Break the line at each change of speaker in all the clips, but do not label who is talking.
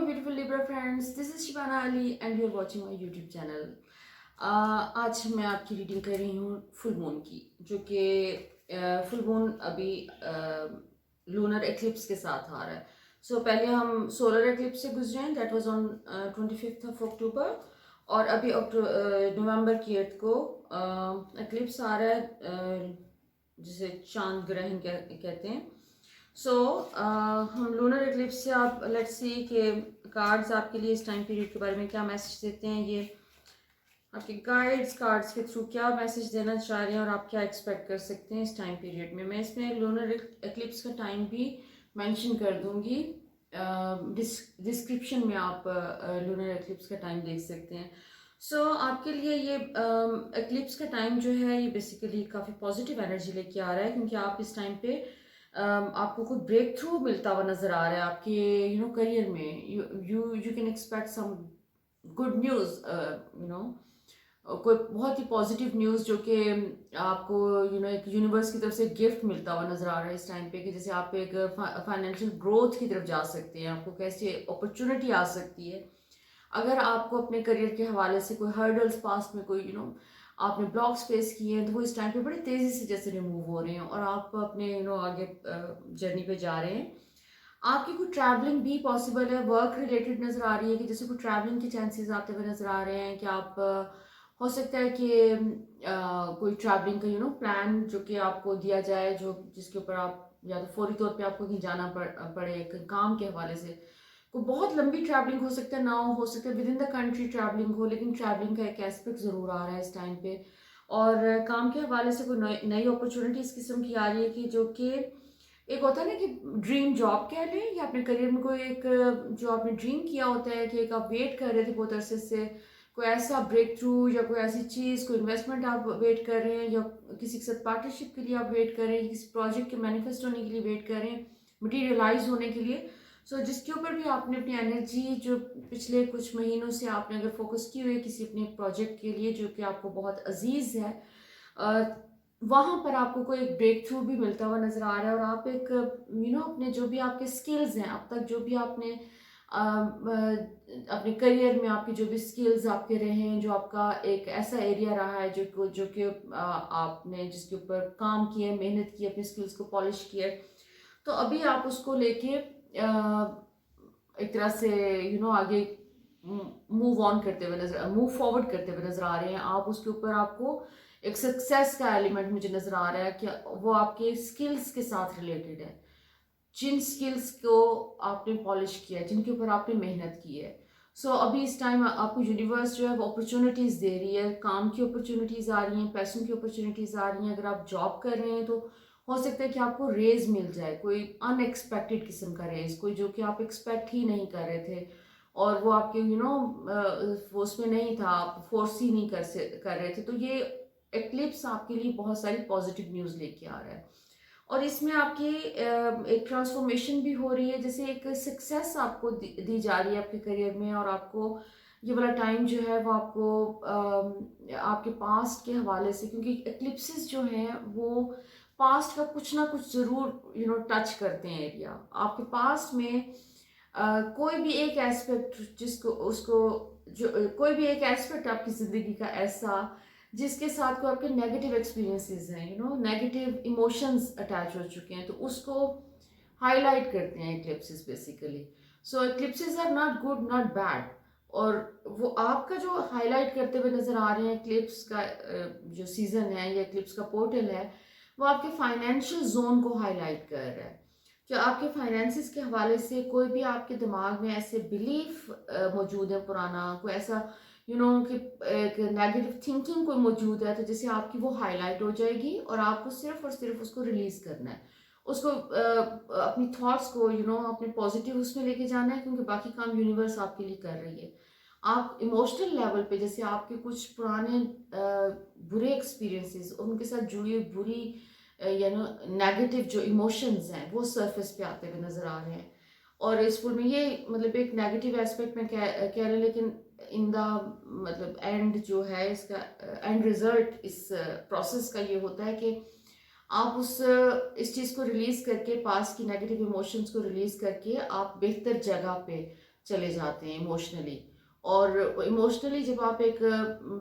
my beautiful Libra friends, this is Shibana Ali and you're watching my YouTube channel. आज मैं आपकी reading कर रही हूँ फुल मून की, जो कि फुल मून अभी लूनर एक्लिप्स के साथ आ रहा है. पहले हम सोलर एक्लिप्स से गुजरे हैं, दैट वाज ऑन 25th अक्टूबर. और अभी नवंबर की 8th को एक्लिप्स आ रहा है, जिसे चांद ग्रहण कहते हैं. हम लूनर एक्लिप्स से आप लेट्स सी के कार्ड्स आपके लिए इस टाइम पीरियड के बारे में क्या मैसेज देते हैं. ये आपके गाइड्स कार्ड्स के थ्रू क्या मैसेज देना चाह रहे हैं और आप क्या एक्सपेक्ट कर सकते हैं इस टाइम पीरियड में. मैं इसमें लूनर एक्लिप्स का टाइम भी मेंशन कर दूंगी. डिस्क्रिप्शन में आप लूनर एक्लिप्स का टाइम देख सकते हैं. आपके लिए ये एक्लिप्स का टाइम जो है ये बेसिकली काफ़ी पॉजिटिव एनर्जी लेके आ रहा है, क्योंकि आप इस टाइम पे आपको कोई ब्रेक थ्रू मिलता हुआ नजर आ रहा है आपके करियर में. You can expect some good news, कोई बहुत ही पॉजिटिव न्यूज़ जो कि आपको एक यूनिवर्स की तरफ से गिफ्ट मिलता हुआ नजर आ रहा है इस टाइम पे, कि जैसे आप एक फाइनेंशियल ग्रोथ की तरफ जा सकते हैं. आपको कैसी अपॉर्चुनिटी आ सकती है अगर आपको अपने करियर के हवाले से कोई हर्डल्स पास्ट में कोई आपने ब्लॉक्स फेस किए हैं, तो वो इस टाइम पे बड़ी तेज़ी से जैसे रिमूव हो रहे हैं और आप अपने आगे जर्नी पे जा रहे हैं. आपकी कोई ट्रैवलिंग भी पॉसिबल है, वर्क रिलेटेड नज़र आ रही है कि जैसे कोई ट्रैवलिंग के चांसेस आते हुए नज़र आ रहे हैं कि आप हो सकता है कि कोई ट्रैवलिंग का प्लान जो कि आपको दिया जाए, जो जिसके ऊपर आप या तो फौरी तौर पे आपको कहीं जाना पड़े एक काम के हवाले से. को बहुत लंबी ट्रैवलिंग हो सकता है, ना हो सकता है with in the country travelling हो, लेकिन ट्रैवलिंग का एक एस्पेक्ट ज़रूर आ रहा है इस टाइम पे. और काम के हवाले से कोई नई अपॉर्चुनिटी इस किस्म की आ रही है कि जो कि एक होता है ना कि ड्रीम जॉब कह लें, या अपने करियर में कोई एक जो आपने ड्रीम किया होता है कि एक आप वेट कर रहे थे बहुत अरसे से, कोई ऐसा ब्रेक थ्रू या कोई ऐसी चीज़, कोई इन्वेस्टमेंट आप वेट कर रहे हैं, या किसी के साथ पार्टनरशिप के लिए आप वेट कर रहे हैं, किसी प्रोजेक्ट के मैनिफेस्ट होने के लिए वेट कर रहे हैं, मटीरियलाइज होने के लिए. जिसके ऊपर भी आपने अपनी एनर्जी जो पिछले कुछ महीनों से आपने अगर फोकस की हुई है किसी अपने प्रोजेक्ट के लिए जो कि आपको बहुत अजीज है, वहाँ पर आपको कोई एक ब्रेक थ्रू भी मिलता हुआ नज़र आ रहा है. और आप एक अपने जो भी आपके स्किल्स हैं अब तक, जो भी आपने अपने करियर में आपके जो भी स्किल्स आपके रहे हैं, जो आपका एक ऐसा एरिया रहा है जो कि आपने जिसके ऊपर काम किया, मेहनत की, अपने स्किल्स को पॉलिश किया, तो अभी आप उसको लेके एक तरह से आगे मूव फॉरवर्ड करते हुए नजर आ रहे हैं. आप उसके ऊपर आपको एक सक्सेस का एलिमेंट मुझे नजर आ रहा है कि वो आपके स्किल्स के साथ रिलेटेड है. जिन स्किल्स को आपने पॉलिश किया, जिनके ऊपर आपने मेहनत की है. अभी इस टाइम आपको यूनिवर्स जो है वो अपॉर्चुनिटीज़ दे रही है. काम की अपॉर्चुनिटीज़ आ रही हैं, पैसों की अपॉर्चुनिटीज़ आ रही हैं. अगर आप जॉब कर रहे हैं तो हो सकता है कि आपको रेज मिल जाए, कोई अनएक्सपेक्टेड किस्म का रेज, कोई जो कि आप एक्सपेक्ट ही नहीं कर रहे थे और वो आपके वो उसमें नहीं था, आप फोर्स ही नहीं कर रहे थे. तो ये एक्लिप्स आपके लिए बहुत सारी पॉजिटिव न्यूज़ लेके आ रहा है. और इसमें आपकी एक ट्रांसफॉर्मेशन भी हो रही है, जैसे एक सक्सेस आपको दी जा रही है आपके करियर में. और आपको ये वाला टाइम जो है वो आपको आपके पास्ट के हवाले से, क्योंकि एक्लिप्सिस जो हैं वो पास्ट का कुछ ना कुछ ज़रूर टच करते हैं एरिया. आपके पास्ट में कोई भी एक एस्पेक्ट जिसको उसको जो कोई भी एक एस्पेक्ट आपकी ज़िंदगी का ऐसा जिसके साथ को आपके नेगेटिव एक्सपीरियंसेस हैं, नेगेटिव इमोशंस अटैच हो चुके हैं, तो उसको हाईलाइट करते हैं eclipses basically. Eclipses are not good not bad. और वो आपका जो हाईलाइट करते हुए नजर आ रहे हैं एक्लिप्स का जो सीजन है या एक्लिप्स का पोर्टल है, वो आपके फाइनेंशियल जोन को हाईलाइट कर रहा है. जो आपके फाइनेंसिस के हवाले से कोई भी आपके दिमाग में ऐसे बिलीफ मौजूद है पुराना, कोई ऐसा कि एक नेगेटिव थिंकिंग कोई मौजूद है, तो जैसे आपकी वो हाईलाइट हो जाएगी और आपको सिर्फ और सिर्फ उसको रिलीज करना है. उसको अपनी थॉट्स को अपने पॉजिटिव उसमें लेके जाना है, क्योंकि बाकी काम यूनिवर्स आपके लिए कर रही है. आप इमोशनल लेवल पे जैसे आपके कुछ पुराने बुरे एक्सपीरियंसेस, उनके साथ जुड़ी हुई बुरी नेगेटिव जो इमोशंस हैं वो सरफेस पे आते हुए नजर आ रहे हैं. और इस फुल में ये मतलब एक नेगेटिव एस्पेक्ट में कह रहे हैं, लेकिन इन द मतलब एंड जो है इसका एंड रिजल्ट इस प्रोसेस का ये होता है कि आप इस चीज़ को रिलीज करके, पास की नेगेटिव इमोशंस को रिलीज करके आप बेहतर जगह पे चले जाते हैं इमोशनली। और इमोशनली जब आप एक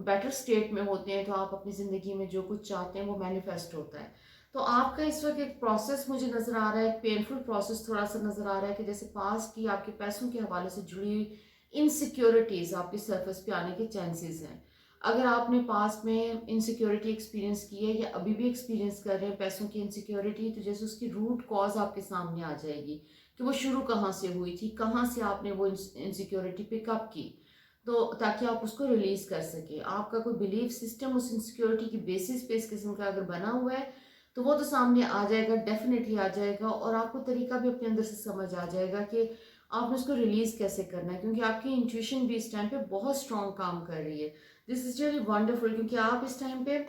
बेटर स्टेट में होते हैं तो आप अपनी ज़िंदगी में जो कुछ चाहते हैं वो मैनिफेस्ट होता है। तो आपका इस वक्त एक प्रोसेस मुझे नज़र आ रहा है, एक पेनफुल प्रोसेस थोड़ा सा नज़र आ रहा है कि जैसे पास की आपके पैसों के हवाले से जुड़ी हुई इनसिक्योरिटीज़ आपके सरफेस पे आने के चांसेस हैं। अगर आपने पास में इनसिक्योरिटी एक्सपीरियंस की है या अभी भी एक्सपीरियंस कर रहे हैं पैसों की इनसिक्योरिटी, तो जैसे उसकी रूट कॉज आपके सामने आ जाएगी कि वो शुरू कहाँ से हुई थी, कहाँ से आपने वो इनसिक्योरिटी पिकअप की, तो ताकि आप उसको रिलीज कर सके। आपका कोई बिलीफ सिस्टम उस इनसिक्योरिटी की बेसिस पे इस किस्म का अगर बना हुआ है तो वो तो सामने आ जाएगा, डेफिनेटली आ जाएगा, और आपको तरीका भी अपने अंदर से समझ आ जाएगा कि आपने उसको रिलीज कैसे करना है, क्योंकि आपकी इंट्यूशन भी इस टाइम पे बहुत स्ट्रॉन्ग काम कर रही है। दिस इज रियली वंडरफुल, क्योंकि आप इस टाइम पे you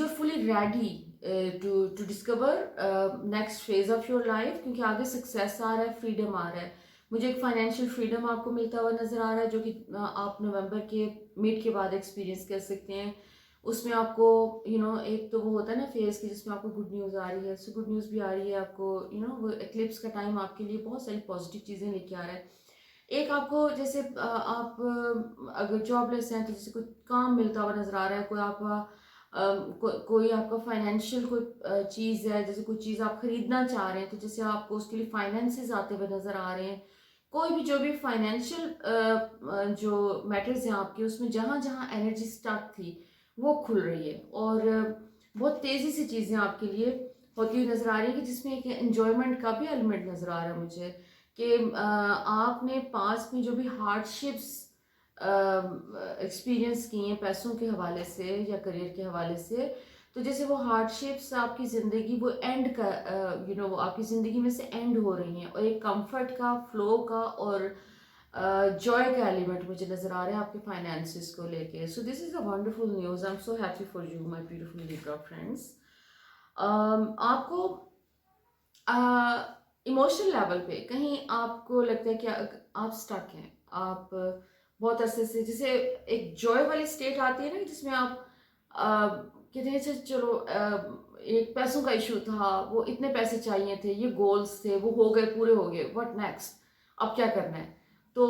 are fully ready to discover next phase of your life, क्योंकि आगे सक्सेस आ रहा है, फ्रीडम आ रहा है। मुझे एक फाइनेंशियल फ्रीडम आपको मिलता हुआ नजर आ रहा है, जो कि आप नवंबर के मिड के बाद एक्सपीरियंस कर सकते हैं। उसमें आपको एक तो वो होता है ना फेज की जिसमें आपको गुड न्यूज़ आ रही है, सो गुड न्यूज़ भी आ रही है आपको। वो एक्लिप्स का टाइम आपके लिए बहुत सारी पॉजिटिव चीज़ें लेके आ रहा है। एक आपको जैसे आप अगर जॉबलेस हैं तो जैसे कोई काम मिलता हुआ नजर आ रहा है, कोई आपका कोई आपका फाइनेंशियल कोई चीज़ है, जैसे कोई चीज़ आप खरीदना चाह रहे हैं तो जैसे आपको उसके लिए फाइनेंसेस आते हुए नजर आ रहे हैं। कोई भी जो भी फाइनेंशियल जो मैटर्स हैं आपके, उसमें जहाँ जहाँ एनर्जी स्टक थी वो खुल रही है, और बहुत तेज़ी से चीज़ें आपके लिए होती हुई नजर आ रही है, कि जिसमें एक एंजॉयमेंट का भी एलिमेंट नजर आ रहा है मुझे, कि आपने पास में जो भी हार्डशिप्स एक्सपीरियंस किए हैं पैसों के हवाले से या करियर के हवाले से, तो जैसे वो हार्डशिप्स आपकी ज़िंदगी वो एंड का वो आपकी ज़िंदगी में से एंड हो रही हैं, और एक कंफर्ट का, फ्लो का और जॉय का एलिमेंट मुझे नज़र आ रहा है आपके फाइनेंसिस को लेके। सो this is a wonderful news. I am so happy for you my beautiful Libra friends. आपको इमोशनल लेवल पे कहीं आपको लगता है कि आप स्टक हैं, आप बहुत अरसे से, जैसे एक जॉय वाली स्टेट आती है ना जिसमें आप कहते हैं अच्छा चलो एक पैसों का इशू था, वो इतने पैसे चाहिए थे, ये गोल्स थे, वो हो गए, पूरे हो गए, व्हाट नेक्स्ट, अब क्या करना है। तो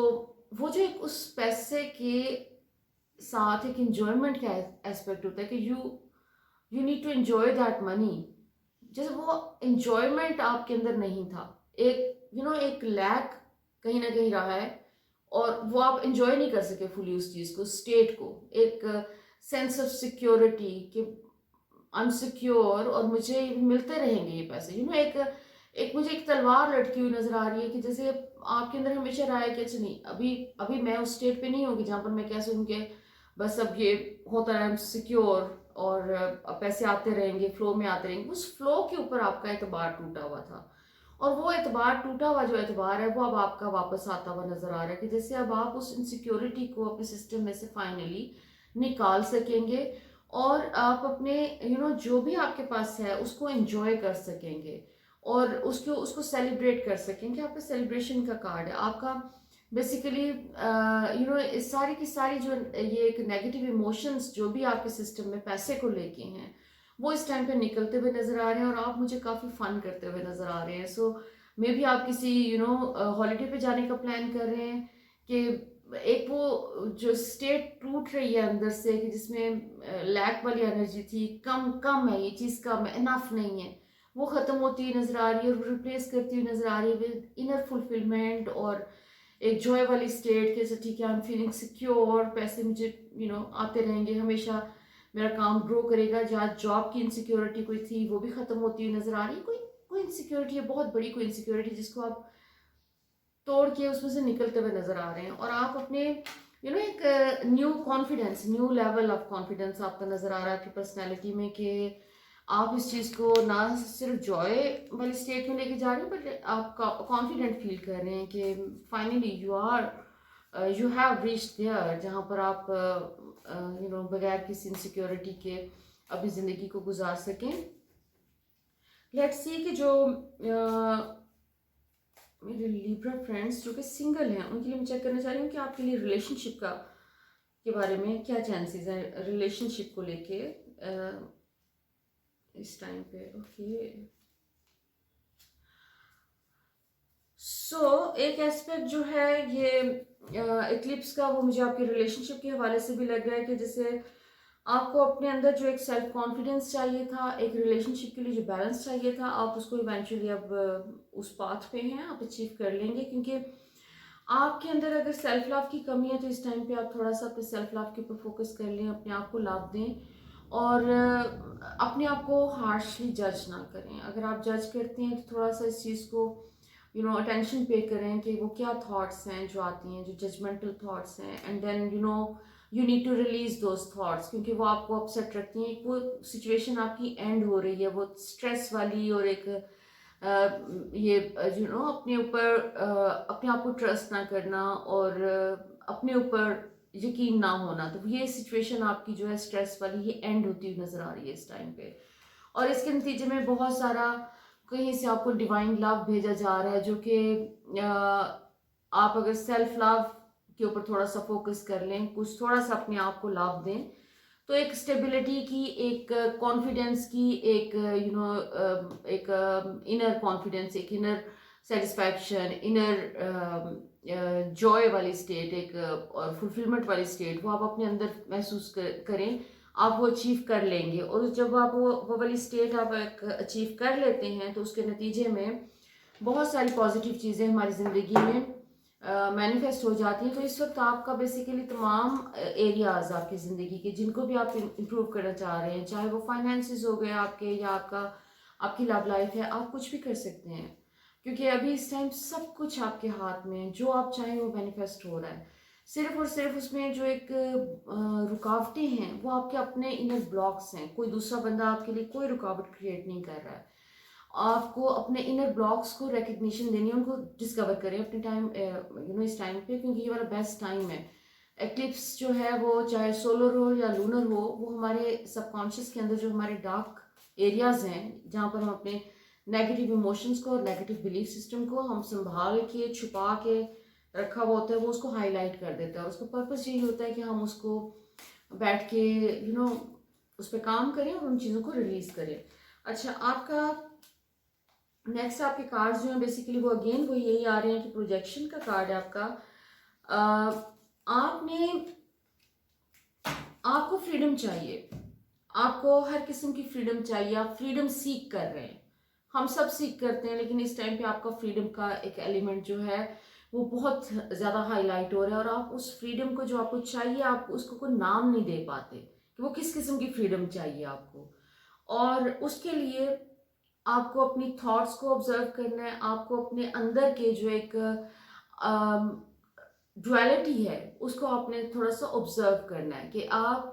वो जो एक उस पैसे के साथ एक इंजॉयमेंट का एस्पेक्ट होता है कि you need to enjoy that money, जैसे वो एंजॉयमेंट आपके अंदर नहीं था, एक एक लैक कहीं ना कहीं रहा है, और वो आप एंजॉय नहीं कर सके फुली उस चीज़ को, स्टेट को, एक सेंस ऑफ सिक्योरिटी कि अनसिक्योर और मुझे मिलते रहेंगे ये पैसे। एक एक मुझे एक तलवार लटकी हुई नजर आ रही है, कि जैसे आपके अंदर हमेशा रहा है कि अच्छा नहीं, अभी अभी मैं उस स्टेट पे नहीं होगी जहाँ पर मैं कह सकूँ कि बस अब ये होता है सिक्योर और पैसे आते रहेंगे, फ्लो में आते रहेंगे। उस फ्लो के ऊपर आपका एतबार टूटा हुआ था, और वो एतबार, टूटा हुआ जो एतबार है वो अब आपका वापस आता हुआ नजर आ रहा है, कि जैसे अब आप उस इनसिक्योरिटी को अपने सिस्टम में से फाइनली निकाल सकेंगे, और आप अपने जो भी आपके पास है उसको एंजॉय कर सकेंगे, और उसको सेलिब्रेट कर सकेंगे। आपका सेलिब्रेशन का कार्ड है आपका, बेसिकली इस सारी की सारी जो ये एक नेगेटिव इमोशंस जो भी आपके सिस्टम में पैसे को लेके हैं वो इस टाइम पे निकलते हुए नजर आ रहे हैं, और आप मुझे काफ़ी फन करते हुए नजर आ रहे हैं। सो मे बी आप किसी हॉलीडे पे जाने का प्लान कर रहे हैं, कि एक वो जो स्टेट टूट रही है अंदर से, कि जिसमें लैक वाली एनर्जी थी, कम कम है, ये चीज़ कम है, इनफ नहीं है, वो ख़त्म होती हुई नजर आ रही है, और रिप्लेस करती हुई नजर आ रही है विद इनर फुलफिलमेंट और एक जॉय वाली स्टेट, कैसे ठीक है, आई एम फीलिंग सिक्योर, पैसे मुझे आते रहेंगे हमेशा, मेरा काम ग्रो करेगा। जहाँ जॉब की इनसिक्योरिटी कोई थी वो भी खत्म होती हुई नजर आ रही है, कोई कोई इनसिक्योरिटी है, बहुत बड़ी कोई इनसिक्योरिटी जिसको आप तोड़ के उसमें से निकलते हुए नजर आ रहे हैं, और आप अपने एक new confidence, new level of confidence आपका नजर आ रहा है आपकी पर्सनैलिटी में, कि आप इस चीज़ को ना सिर्फ जॉय वाली स्टेट में लेके जा रहे हैं, बट आप कॉन्फिडेंट फील कर रहे हैं कि finally you have reached there, जहाँ पर आप बगैर किसी इनसिक्योरिटी के अपनी ज़िंदगी को गुजार सकें। लेट्स सी कि जो मेरे लिब्रा फ्रेंड्स जो कि सिंगल हैं उनके लिए मैं चेक करना चाह रही हूँ कि आपके लिए रिलेशनशिप का के बारे में क्या चांसेस हैं, रिलेशनशिप को लेके इस टाइम पे। ओके, एक एस्पेक्ट जो है ये इक्लिप्स का, वो मुझे आपके रिलेशनशिप के हवाले से भी लग रहा है कि जैसे आपको अपने अंदर जो एक सेल्फ कॉन्फिडेंस चाहिए था, एक रिलेशनशिप के लिए जो बैलेंस चाहिए था, आप उसको इवेंचुअली अब उस पाथ पे हैं, आप अचीव कर लेंगे। क्योंकि आपके अंदर अगर सेल्फ लव की कमी है तो इस टाइम पे आप थोड़ा सा अपने सेल्फ लव के ऊपर फोकस कर लें, अपने आप को लव दें और अपने आप को हार्शली जज ना करें। अगर आप जज करते हैं तो थोड़ा सा इस चीज़ को अटेंशन पे करें कि वो क्या थॉट्स हैं जो आती हैं, जो जजमेंटल थॉट्स हैं, and then you need to release those thoughts, क्योंकि वो आपको अपसेट रखती हैं। वो सिचुएशन आपकी एंड हो रही है, वो स्ट्रेस वाली, और एक ये अपने ऊपर अपने आप को ट्रस्ट ना करना और अपने ऊपर यकीन ना होना, तो ये सिचुएशन आपकी जो है स्ट्रेस वाली, ये एंड होती हुई नजर आ रही है इस टाइम पे। और इसके नतीजे में बहुत सारा कहीं से आपको डिवाइन लव भेजा जा रहा है, जो कि आप अगर सेल्फ लव के ऊपर थोड़ा सा फोकस कर लें, कुछ थोड़ा सा अपने आप को लव दें, तो एक स्टेबिलिटी की, एक कॉन्फिडेंस की, एक एक इनर कॉन्फिडेंस, एक इनर सेटिस्फैक्शन, इनर जॉय वाली स्टेट, एक और फुलफिलमेंट वाली स्टेट, वो आप अपने अंदर महसूस करें, आप वो अचीव कर लेंगे। और जब आप वो वाली स्टेट आप अचीव कर लेते हैं तो उसके नतीजे में बहुत सारी पॉजिटिव चीज़ें हमारी ज़िंदगी में मैनिफेस्ट हो जाती हैं। तो इस वक्त आपका बेसिकली तमाम एरियाज आपकी ज़िंदगी के जिनको भी आप इम्प्रूव करना चाह रहे हैं, चाहे वो फाइनेंसिस हो गए आपके, या आपकी लव लाइफ है, आप कुछ भी कर सकते हैं। क्योंकि अभी इस टाइम सब कुछ आपके हाथ में है, जो आप चाहें वो मैनिफेस्ट हो रहा है। सिर्फ और सिर्फ उसमें जो एक रुकावटें हैं वो आपके अपने इनर ब्लॉक्स हैं। कोई दूसरा बंदा आपके लिए कोई रुकावट क्रिएट नहीं कर रहा है। आपको अपने इनर ब्लॉक्स को रिकग्निशन देनी है, उनको डिस्कवर करें अपने टाइम इस टाइम पे, क्योंकि ये वाला बेस्ट टाइम है। एक्लिप्स जो है वो चाहे सोलर हो या लूनर हो, वो हमारे सबकॉन्शियस के अंदर जो हमारे डार्क एरियाज हैं, जहाँ पर हम अपने नेगेटिव इमोशंस को और नेगेटिव बिलीफ सिस्टम को हम संभाल के छुपा के रखा हुआ होता है, वो उसको हाईलाइट कर देता है। और उसका पर्पस यही होता है कि हम उसको बैठ के उस पर काम करें और उन चीज़ों को रिलीज करें। अच्छा, आपका नेक्स्ट आपके कार्ड्स जो हैं बेसिकली वो अगेन वो यही आ रहे हैं कि प्रोजेक्शन का कार्ड है आपका। आपको फ्रीडम चाहिए, आपको हर किस्म की फ्रीडम चाहिए, आप फ्रीडम सीख कर रहे हैं। हम सब सीख करते हैं, लेकिन इस टाइम पे आपका फ्रीडम का एक एलिमेंट जो है वो बहुत ज़्यादा हाईलाइट हो रहा है, और आप उस फ्रीडम को जो आपको चाहिए, आप उसको कोई नाम नहीं दे पाते कि वो किस किस्म की फ्रीडम चाहिए आपको। और उसके लिए आपको अपनी थॉट्स को ऑब्जर्व करना है, आपको अपने अंदर के जो एक डुअलिटी है उसको आपने थोड़ा सा ऑब्जर्व करना है कि आप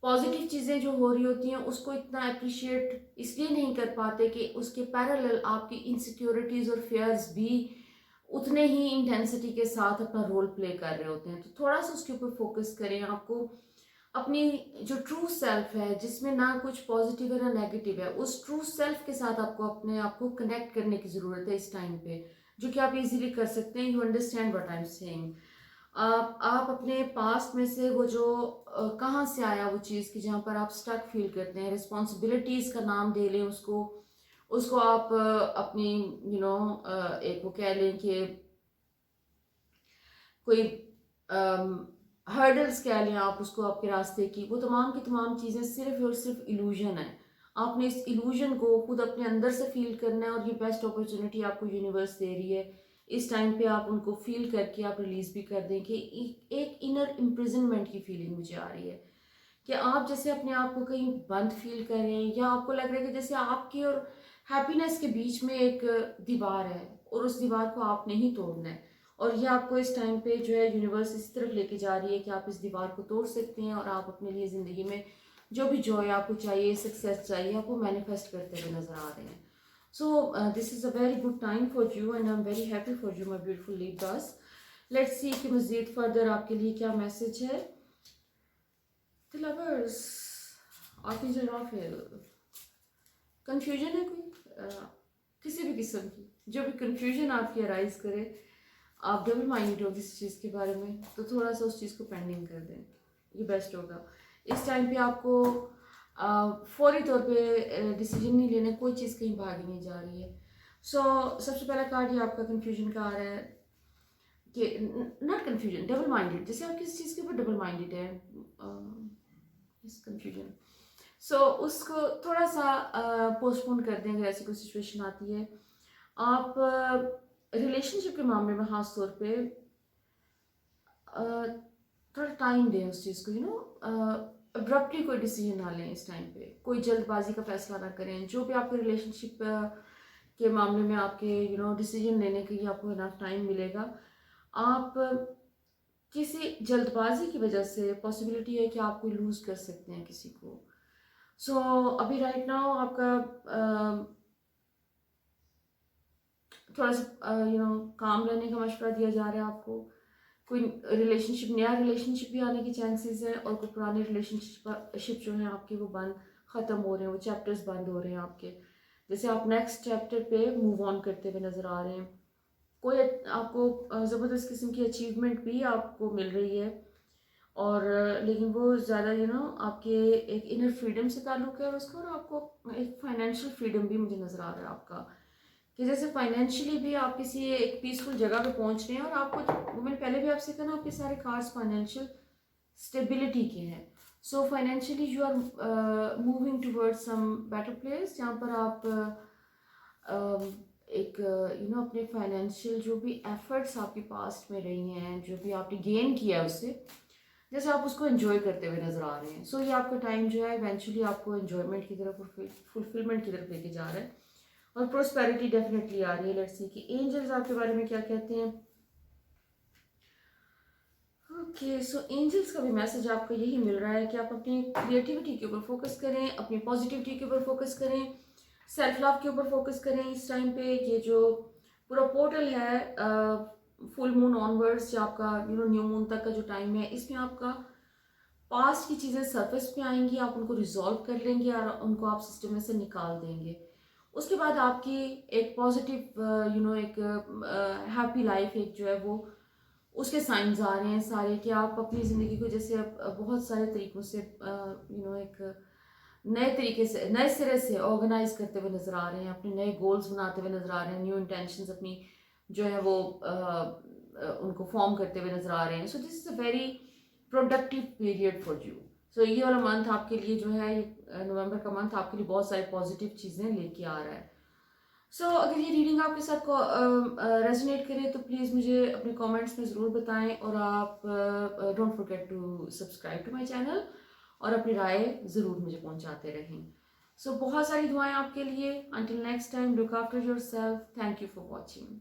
पॉजिटिव चीज़ें जो हो रही होती हैं उसको इतना अप्रिशिएट इसलिए नहीं कर पाते कि उसके पैरेलल आपकी इनसिक्योरिटीज़ और फेयर्स भी उतने ही इंटेंसिटी के साथ अपना रोल प्ले कर रहे होते हैं। तो थोड़ा सा उसके ऊपर फोकस करें। आपको अपनी जो ट्रू सेल्फ है, जिसमें ना कुछ पॉजिटिव है ना नेगेटिव है, उस ट्रू सेल्फ के साथ आपको अपने आप को कनेक्ट करने की ज़रूरत है इस टाइम पे, जो कि आप इजीली कर सकते हैं। You understand what I am saying. आप अपने पास्ट में से वो जो कहाँ से आया वो चीज़ की जहाँ पर आप स्टक फील करते हैं, रिस्पॉन्सिबिलिटीज़ का नाम दे लें उसको। उसको आप अपनी एक वो कह लें कि कोई हर्डल्स कह लें आप उसको आपके रास्ते की, वो तमाम की तमाम चीज़ें सिर्फ और सिर्फ इल्यूजन है। आपने इस इल्यूजन को खुद अपने अंदर से फील करना है, और ये बेस्ट अपॉर्चुनिटी आपको यूनिवर्स दे रही है इस टाइम पे। आप उनको फील करके आप रिलीज भी कर दें कि एक इनर इम्प्रिजनमेंट की फीलिंग मुझे आ रही है कि आप जैसे अपने आप को कहीं बंद फील कर रहे हैं, या आपको लग रहा है कि जैसे आपकी और हैप्पीनेस के बीच में एक दीवार है और उस दीवार को आप नहीं तोड़ना है। और ये आपको इस टाइम पे जो है यूनिवर्स इस तरफ लेके जा रही है कि आप इस दीवार को तोड़ सकते हैं, और आप अपने लिए ज़िंदगी में जो भी जॉय आपको चाहिए, सक्सेस चाहिए, आप वो मैनिफेस्ट करते हुए नजर आ रहे हैं। So this is a very good time for you, and I am very happy for you my beautiful leaders. Let's see कि मज़ीद फर्दर आपके लिए क्या मैसेज है। The lovers, archangel Raphael. Confusion है कोई किसी भी किस्म की, जो भी कंफ्यूजन आपकी अराइज करे, आप डबल माइंडेड हो किसी चीज़ के बारे में, तो थोड़ा सा उस चीज़ को पेंडिंग कर दें, ये बेस्ट होगा। इस टाइम पे आपको फौरी तौर पे डिसीजन नहीं लेना, कोई चीज़ कहीं भागी नहीं जा रही है। सो सबसे पहला कार्ड ये आपका कंफ्यूजन का आ रहा है कि नॉट कंफ्यूजन, डबल माइंडेड, जैसे आप किसी चीज़ के ऊपर डबल माइंडेड है, इस कंफ्यूजन। सो उसको थोड़ा सा पोस्टपोन कर दें अगर ऐसी कोई सिचुएशन आती है। आप रिलेशनशिप के मामले में खास तौर पे थोड़ा टाइम दें उस चीज़ को, अब्रप्टली कोई डिसीजन ना लें इस टाइम पे, कोई जल्दबाजी का फैसला ना करें। जो भी आपके रिलेशनशिप के मामले में आपके डिसीजन लेने के लिए आपको इनफ टाइम मिलेगा, आप किसी जल्दबाजी की वजह से पॉसिबिलिटी है कि आप कोई लूज़ कर सकते हैं किसी को। सो अभी राइट नाउ आपका थोड़ा सा काम रहने का मशवरा दिया जा रहा है आपको। कोई नया रिलेशनशिप भी आने की चांसेस है, और कोई पुराने रिलेशनशिप जो है आपके वो ख़त्म हो रहे हैं, वो चैप्टर्स बंद हो रहे हैं आपके। जैसे आप नेक्स्ट चैप्टर पे मूव ऑन करते हुए नज़र आ रहे हैं। कोई आपको ज़बरदस्त किस्म की अचीवमेंट भी आपको मिल रही है, और लेकिन वो ज़्यादा आपके एक इनर फ्रीडम से ताल्लुक़ है, और उसका, और आपको एक फाइनेंशियल फ्रीडम भी मुझे नज़र आ रहा है आपका, कि जैसे फाइनेंशियली भी आप किसी एक पीसफुल जगह पे पहुंच रहे हैं। और आपको, मैंने पहले भी आपसे कहा ना, आपके सारे कार्ड्स फाइनेंशियल स्टेबिलिटी के हैं। So financially you are moving towards some better place, जहाँ पर आप एक अपने फाइनेंशियल जो भी एफर्ट्स आपके पास्ट में रही हैं, जो भी आपने गेन किया है उससे, जैसे आप उसको एंजॉय करते हुए नज़र आ रहे हैं। सो ये आपका टाइम जो है इवेंचुअली आपको एंजॉयमेंट की तरफ, फुलफिलमेंट की तरफ लेके जा रहा है, और प्रोस्पेरिटी डेफिनेटली आ रही है। लेट्स सी कि एंजल्स आपके बारे में क्या कहते हैं। ओके, सो एंजल्स का भी मैसेज आपको यही मिल रहा है कि आप अपनी क्रिएटिविटी के ऊपर फोकस करें, अपनी पॉजिटिविटी के ऊपर फोकस करें, सेल्फ लव के ऊपर फोकस करें इस टाइम पे। ये जो पूरा पोर्टल है फुल मून ऑनवर्ड्स, जो आपका न्यू मून तक का जो टाइम है, इसमें आपका पास्ट की चीज़ें सरफेस पे आएंगी, आप उनको रिजॉल्व कर लेंगे और उनको आप सिस्टम में से निकाल देंगे। उसके बाद आपकी एक पॉजिटिव एक हैप्पी लाइफ एक जो है वो, उसके साइंस आ रहे हैं सारे, कि आप अपनी ज़िंदगी को जैसे बहुत सारे तरीक़ों से एक नए तरीके से, नए सिरे से ऑर्गेनाइज करते हुए नज़र आ रहे हैं, अपने नए गोल्स बनाते हुए नज़र आ रहे हैं, न्यू इंटेंशंस अपनी जो है वो उनको फॉर्म करते हुए नज़र आ रहे हैं। So this is a very productive period for you. So ये वाला मंथ आपके लिए जो है, नवंबर का मंथ आपके लिए बहुत सारी पॉजिटिव चीज़ें लेके आ रहा है। सो अगर ये रीडिंग आपके साथ रेजोनेट करे तो प्लीज़ मुझे अपने कमेंट्स में ज़रूर बताएं, और आप don't forget to subscribe to my channel, और अपनी राय ज़रूर मुझे पहुंचाते रहें। सो बहुत सारी दुआएं आपके लिए। Until next time, look after yourself. Thank you for watching.